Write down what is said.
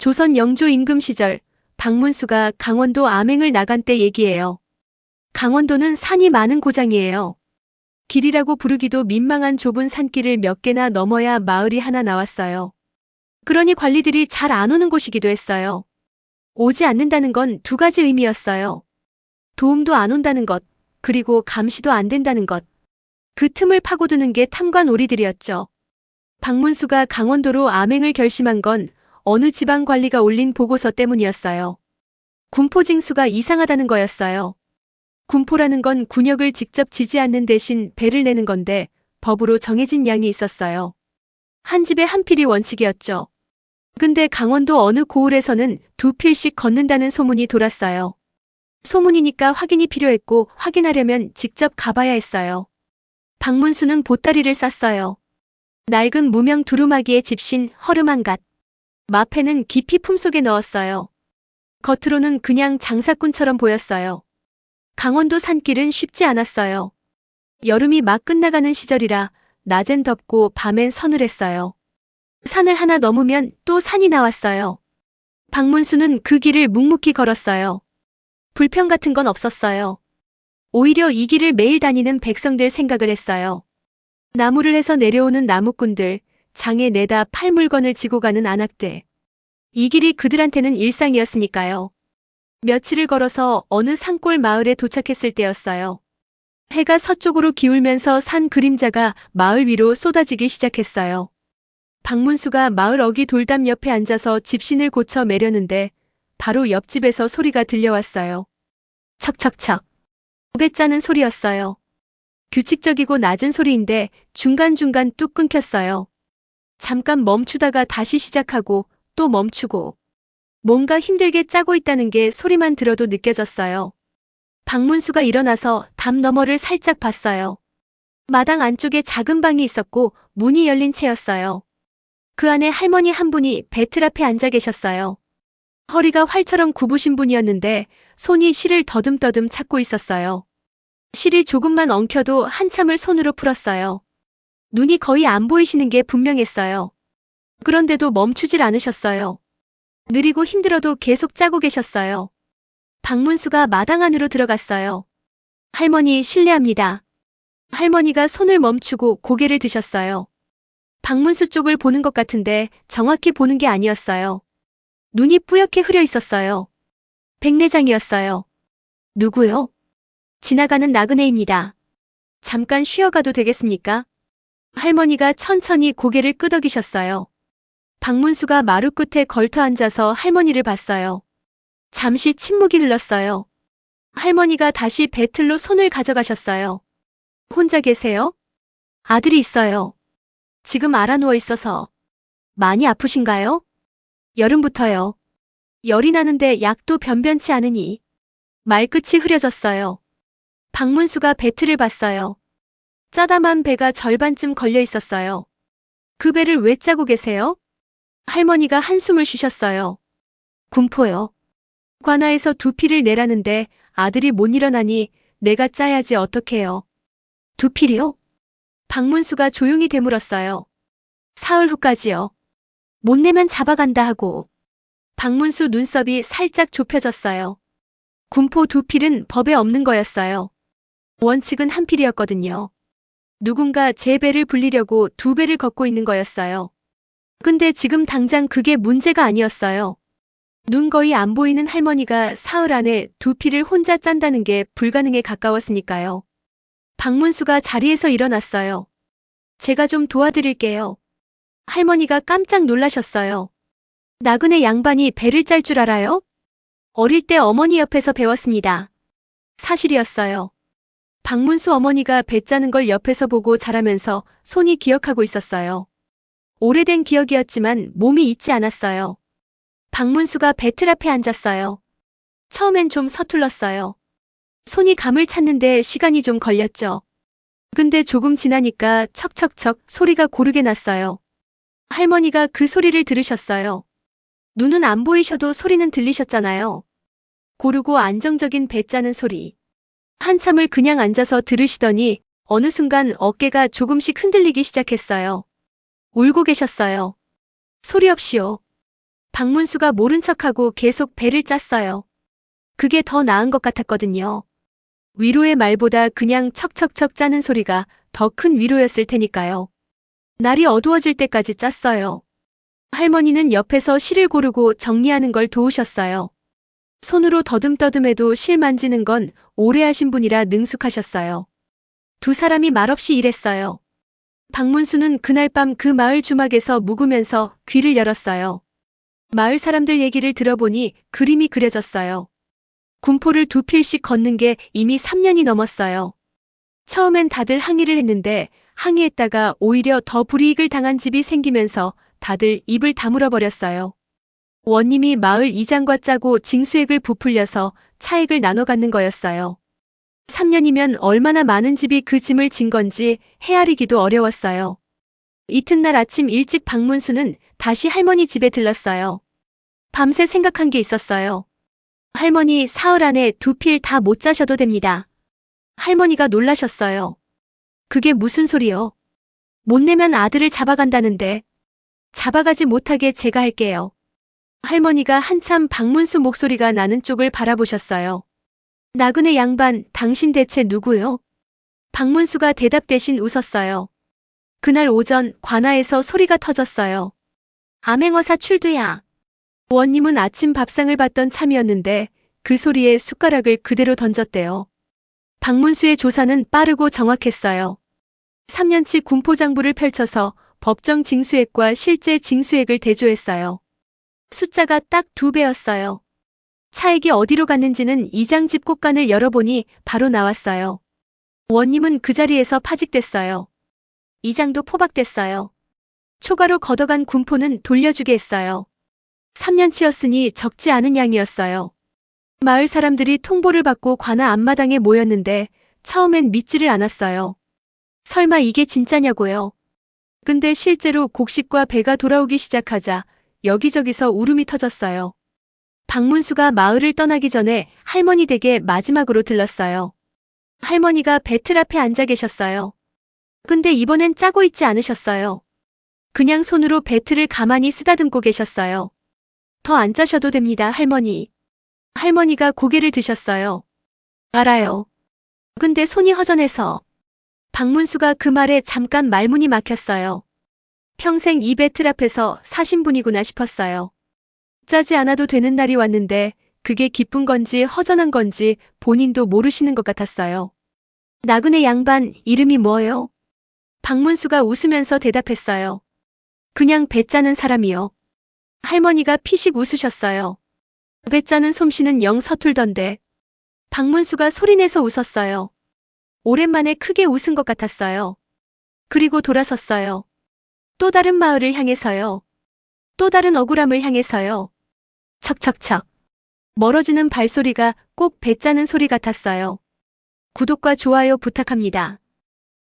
조선 영조 임금 시절 박문수가 강원도 암행을 나간 때 얘기예요. 강원도는 산이 많은 고장이에요. 길이라고 부르기도 민망한 좁은 산길을 몇 개나 넘어야 마을이 하나 나왔어요. 그러니 관리들이 잘 안 오는 곳이기도 했어요. 오지 않는다는 건 두 가지 의미였어요. 도움도 안 온다는 것, 그리고 감시도 안 된다는 것. 그 틈을 파고드는 게 탐관오리들이었죠. 박문수가 강원도로 암행을 결심한 건 어느 지방관리가 올린 보고서 때문이었어요. 군포징수가 이상하다는 거였어요. 군포라는 건 군역을 직접 지지 않는 대신 배를 내는 건데 법으로 정해진 양이 있었어요. 한 집에 한 필이 원칙이었죠. 근데 강원도 어느 고을에서는 두 필씩 걷는다는 소문이 돌았어요. 소문이니까 확인이 필요했고 확인하려면 직접 가봐야 했어요. 박문수는 보따리를 쌌어요. 낡은 무명 두루마기에 집신 허름한 갓. 마패는 깊이 품속에 넣었어요. 겉으로는 그냥 장사꾼처럼 보였어요. 강원도 산길은 쉽지 않았어요. 여름이 막 끝나가는 시절이라 낮엔 덥고 밤엔 서늘했어요. 산을 하나 넘으면 또 산이 나왔어요. 박문수는 그 길을 묵묵히 걸었어요. 불평 같은 건 없었어요. 오히려 이 길을 매일 다니는 백성들 생각을 했어요. 나무를 해서 내려오는 나무꾼들, 장에 내다 팔 물건을 지고 가는 안악대. 이 길이 그들한테는 일상이었으니까요. 며칠을 걸어서 어느 산골 마을에 도착했을 때였어요. 해가 서쪽으로 기울면서 산 그림자가 마을 위로 쏟아지기 시작했어요. 박문수가 마을 어귀 돌담 옆에 앉아서 집신을 고쳐 매려는데 바로 옆집에서 소리가 들려왔어요. 척척척. 배 짜는 소리였어요. 규칙적이고 낮은 소리인데 중간중간 뚝 끊겼어요. 잠깐 멈추다가 다시 시작하고 또 멈추고 뭔가 힘들게 짜고 있다는 게 소리만 들어도 느껴졌어요. 박문수가 일어나서 담 너머를 살짝 봤어요. 마당 안쪽에 작은 방이 있었고 문이 열린 채였어요. 그 안에 할머니 한 분이 배틀 앞에 앉아 계셨어요. 허리가 활처럼 굽으신 분이었는데 손이 실을 더듬더듬 찾고 있었어요. 실이 조금만 엉켜도 한참을 손으로 풀었어요. 눈이 거의 안 보이시는 게 분명했어요. 그런데도 멈추질 않으셨어요. 느리고 힘들어도 계속 짜고 계셨어요. 박문수가 마당 안으로 들어갔어요. 할머니 실례합니다. 할머니가 손을 멈추고 고개를 드셨어요. 박문수 쪽을 보는 것 같은데 정확히 보는 게 아니었어요. 눈이 뿌옇게 흐려 있었어요. 백내장이었어요. 누구요? 지나가는 나그네입니다. 잠깐 쉬어가도 되겠습니까? 할머니가 천천히 고개를 끄덕이셨어요. 박문수가 마루 끝에 걸터 앉아서 할머니를 봤어요. 잠시 침묵이 흘렀어요. 할머니가 다시 배틀로 손을 가져가셨어요. 혼자 계세요? 아들이 있어요. 지금 알아누워 있어서. 많이 아프신가요? 여름부터요. 열이 나는데 약도 변변치 않으니. 말끝이 흐려졌어요. 박문수가 배틀을 봤어요. 짜다만 배가 절반쯤 걸려 있었어요. 그 배를 왜 짜고 계세요? 할머니가 한숨을 쉬셨어요. 군포요. 관아에서 두 필을 내라는데 아들이 못 일어나니 내가 짜야지 어떡해요. 두 필이요? 박문수가 조용히 되물었어요. 사흘 후까지요. 못 내면 잡아간다 하고. 박문수 눈썹이 살짝 좁혀졌어요. 군포 두 필은 법에 없는 거였어요. 원칙은 한 필이었거든요. 누군가 제 배를 불리려고 두 배를 걷고 있는 거였어요. 근데 지금 당장 그게 문제가 아니었어요. 눈 거의 안 보이는 할머니가 사흘 안에 두 필을 혼자 짠다는 게 불가능에 가까웠으니까요. 박문수가 자리에서 일어났어요. 제가 좀 도와드릴게요. 할머니가 깜짝 놀라셨어요. 나그네 양반이 배를 짤 줄 알아요? 어릴 때 어머니 옆에서 배웠습니다. 사실이었어요. 박문수 어머니가 배 짜는 걸 옆에서 보고 자라면서 손이 기억하고 있었어요. 오래된 기억이었지만 몸이 잊지 않았어요. 박문수가 배틀 앞에 앉았어요. 처음엔 좀 서툴렀어요. 손이 감을 찾는데 시간이 좀 걸렸죠. 근데 조금 지나니까 척척척 소리가 고르게 났어요. 할머니가 그 소리를 들으셨어요. 눈은 안 보이셔도 소리는 들리셨잖아요. 고르고 안정적인 배 짜는 소리. 한참을 그냥 앉아서 들으시더니 어느 순간 어깨가 조금씩 흔들리기 시작했어요. 울고 계셨어요. 소리 없이요. 박문수가 모른 척하고 계속 배를 짰어요. 그게 더 나은 것 같았거든요. 위로의 말보다 그냥 척척척 짜는 소리가 더 큰 위로였을 테니까요. 날이 어두워질 때까지 짰어요. 할머니는 옆에서 실을 고르고 정리하는 걸 도우셨어요. 손으로 더듬더듬해도 실 만지는 건 오래 하신 분이라 능숙하셨어요. 두 사람이 말없이 일했어요. 박문수는 그날 밤 그 마을 주막에서 묵으면서 귀를 열었어요. 마을 사람들 얘기를 들어보니 그림이 그려졌어요. 군포를 두 필씩 걷는 게 이미 3년이 넘었어요. 처음엔 다들 항의를 했는데 항의했다가 오히려 더 불이익을 당한 집이 생기면서 다들 입을 다물어 버렸어요. 원님이 마을 이장과 짜고 징수액을 부풀려서 차액을 나눠 갖는 거였어요. 3년이면 얼마나 많은 집이 그 짐을 진 건지 헤아리기도 어려웠어요. 이튿날 아침 일찍 박문수는 다시 할머니 집에 들렀어요. 밤새 생각한 게 있었어요. 할머니 사흘 안에 두 필 다 못 짜셔도 됩니다. 할머니가 놀라셨어요. 그게 무슨 소리요? 못 내면 아들을 잡아간다는데. 잡아가지 못하게 제가 할게요. 할머니가 한참 박문수 목소리가 나는 쪽을 바라보셨어요. 나그네 양반, 당신 대체 누구요? 박문수가 대답 대신 웃었어요. 그날 오전 관아에서 소리가 터졌어요. 암행어사 출두야. 원님은 아침 밥상을 받던 참이었는데 그 소리에 숟가락을 그대로 던졌대요. 박문수의 조사는 빠르고 정확했어요. 3년치 군포장부를 펼쳐서 법정 징수액과 실제 징수액을 대조했어요. 숫자가 딱 2배였어요. 차액이 어디로 갔는지는 이장집 곳간을 열어보니 바로 나왔어요. 원님은 그 자리에서 파직됐어요. 이장도 포박됐어요. 초과로 걷어간 군포는 돌려주게 했어요. 3년치였으니 적지 않은 양이었어요. 마을 사람들이 통보를 받고 관아 앞마당에 모였는데 처음엔 믿지를 않았어요. 설마 이게 진짜냐고요. 근데 실제로 곡식과 배가 돌아오기 시작하자 여기저기서 울음이 터졌어요. 박문수가 마을을 떠나기 전에 할머니 댁에 마지막으로 들렀어요. 할머니가 배틀 앞에 앉아 계셨어요. 근데 이번엔 짜고 있지 않으셨어요. 그냥 손으로 배틀을 가만히 쓰다듬고 계셨어요. 더 안 짜셔도 됩니다, 할머니. 할머니가 고개를 드셨어요. 알아요. 근데 손이 허전해서. 박문수가 그 말에 잠깐 말문이 막혔어요. 평생 이 배틀 앞에서 사신 분이구나 싶었어요. 짜지 않아도 되는 날이 왔는데 그게 기쁜 건지 허전한 건지 본인도 모르시는 것 같았어요. 나그네 양반, 이름이 뭐예요? 박문수가 웃으면서 대답했어요. 그냥 배 짜는 사람이요. 할머니가 피식 웃으셨어요. 배 짜는 솜씨는 영 서툴던데. 박문수가 소리내서 웃었어요. 오랜만에 크게 웃은 것 같았어요. 그리고 돌아섰어요. 또 다른 마을을 향해서요. 또 다른 억울함을 향해서요. 척척척. 멀어지는 발소리가 꼭 배 짜는 소리 같았어요. 구독과 좋아요 부탁합니다.